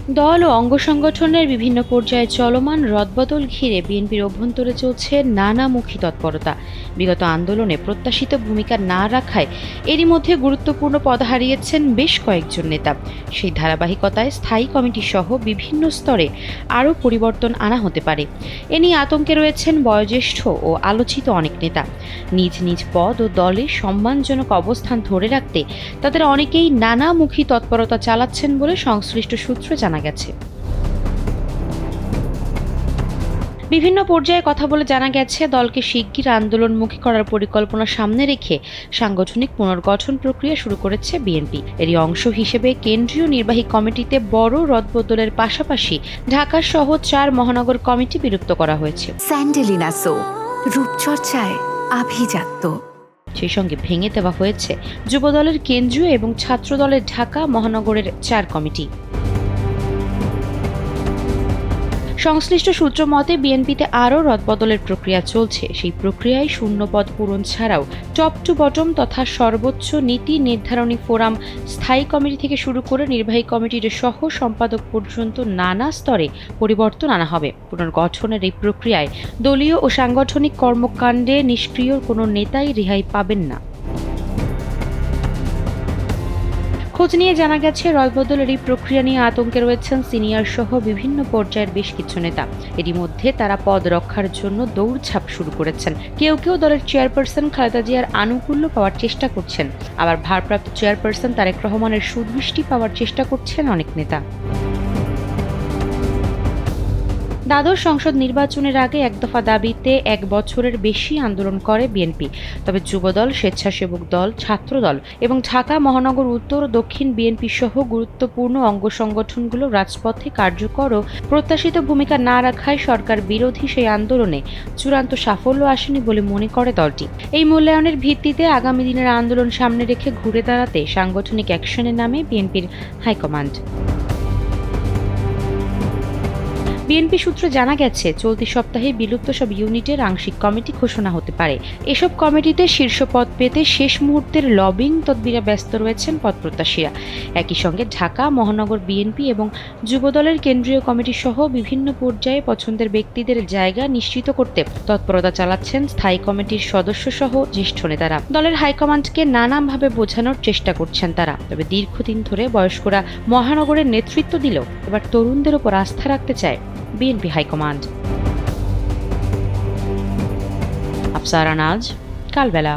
দল ও অঙ্গ সংগঠনের বিভিন্ন পর্যায়ে চলমান রদবদল ঘিরে বিএনপির অভ্যন্তরে চলছে নানামুখী তৎপরতা। বিগত আন্দোলনে প্রত্যাশিত ভূমিকা না রাখায় এরই মধ্যে গুরুত্বপূর্ণ পদ হারিয়েছেন বেশ কয়েকজন নেতা। সেই ধারাবাহিকতায় স্থায়ী কমিটি সহ বিভিন্ন স্তরে আরও পরিবর্তন আনা হতে পারে। এ নিয়ে আতঙ্কে রয়েছেন বয়োজ্যেষ্ঠ ও আলোচিত অনেক নেতা। নিজ নিজ পদ ও দলে সম্মানজনক অবস্থান ধরে রাখতে তাদের অনেকেই নানামুখী তৎপরতা চালাচ্ছেন বলে সংশ্লিষ্ট সূত্রে জানা গেছে। বিভিন্ন পর্যায়ে কথা বলে জানা গেছে, দলকে শিগগির আন্দোলনমুখী করার পরিকল্পনা সামনে রেখে সাংগঠনিক পুনর্গঠন প্রক্রিয়া শুরু করেছে বিএনপি। এরই অংশ হিসেবে কেন্দ্রীয় নির্বাহী কমিটিতে বড় রদবদলের পাশাপাশি ঢাকা সহ 4 মহানগর কমিটি বিলুপ্ত করা হয়েছে। স্যান্ডেলিনা সো, রূপচর্চায় আভিজাত্য। সেই সঙ্গে ভেঙে দেওয়া হয়েছে যুবদলের কেন্দ্রীয় এবং ছাত্রদলের ঢাকা মহানগরের 4 কমিটি। সংশ্লিষ্ট সূত্র মতে বিএনপিতে আরও রদবদলের প্রক্রিয়া চলছে। সেই প্রক্রিয়ায় শূন্যপদ পূরণ ছাড়াও টপ টু বটম তথা সর্বোচ্চ নীতি নির্ধারণী ফোরাম, স্থায়ী কমিটি থেকে শুরু করে নির্বাহী কমিটির সহ সম্পাদক পর্যন্ত নানা স্তরে পরিবর্তন আনা হবে। পুনর্গঠনের এই প্রক্রিয়ায় দলীয় ও সাংগঠনিক কর্মকাণ্ডে নিষ্ক্রিয় কোনো নেতাই রেহাই পাবেন না। খোঁজ নিয়ে জানা গেছে, রদবদলের এই প্রক্রিয়া নিয়ে আতঙ্কে রয়েছেন সিনিয়র সহ বিভিন্ন পর্যায়ের বেশ কিছু নেতা। এরই মধ্যে তারা পদ রক্ষার জন্য দৌড়ঝাঁপ শুরু করেছেন। কেউ কেউ দলের চেয়ারপারসন খালেদা জিয়ার আনুকূল্য পাওয়ার চেষ্টা করছেন, আবার ভারপ্রাপ্ত চেয়ারপারসন তারেক রহমানের সুদৃষ্টি পাওয়ার চেষ্টা করছেন অনেক নেতা। দ্বাদশ সংসদ নির্বাচনের আগে এক দফা দাবিতে 1 বছরের বেশি আন্দোলন করে বিএনপি। তবে যুবদল, স্বেচ্ছাসেবক দল, ছাত্রদল এবং ঢাকা মহানগর উত্তর ও দক্ষিণ বিএনপি সহ গুরুত্বপূর্ণ অঙ্গ সংগঠনগুলো রাজপথে কার্যকর ও প্রত্যাশিত ভূমিকা না রাখায় সরকার বিরোধী সেই আন্দোলনে চূড়ান্ত সাফল্য আসেনি বলে মনে করে দলটি। এই মূল্যায়নের ভিত্তিতে আগামী দিনের আন্দোলন সামনে রেখে ঘুরে দাঁড়াতে সাংগঠনিক অ্যাকশনে নামে বিএনপির হাইকমান্ড। বিএনপি সূত্রে জানা গেছে, চলতি সপ্তাহে বিলুপ্ত সব ইউনিটের আংশিক কমিটি ঘোষণা হতে পারে। এসব কমিটিতে শীর্ষ পদ পেতে শেষ মুহূর্তের লবিং তদবিরে ব্যস্ত রয়েছেন পদপ্রত্যাশীরা। একই সঙ্গে ঢাকা মহানগর বিএনপি এবং যুবদলের কেন্দ্রীয় কমিটি সহ বিভিন্ন পর্যায়ে পছন্দের ব্যক্তিদের জায়গা নিশ্চিত করতে তৎপরতা চালাচ্ছেন স্থায়ী কমিটির সদস্য সহ জ্যেষ্ঠ নেতারা। দলের হাইকমান্ডকে নানাভাবে বোঝানোর চেষ্টা করছেন তারা। তবে দীর্ঘদিন ধরে বয়স্করা মহানগরের নেতৃত্ব দিলেও এবার তরুণদের উপর আস্থা রাখতে চায় বিএনপি হাইকমান্ড। আফসারা নাজ, কালবেলা।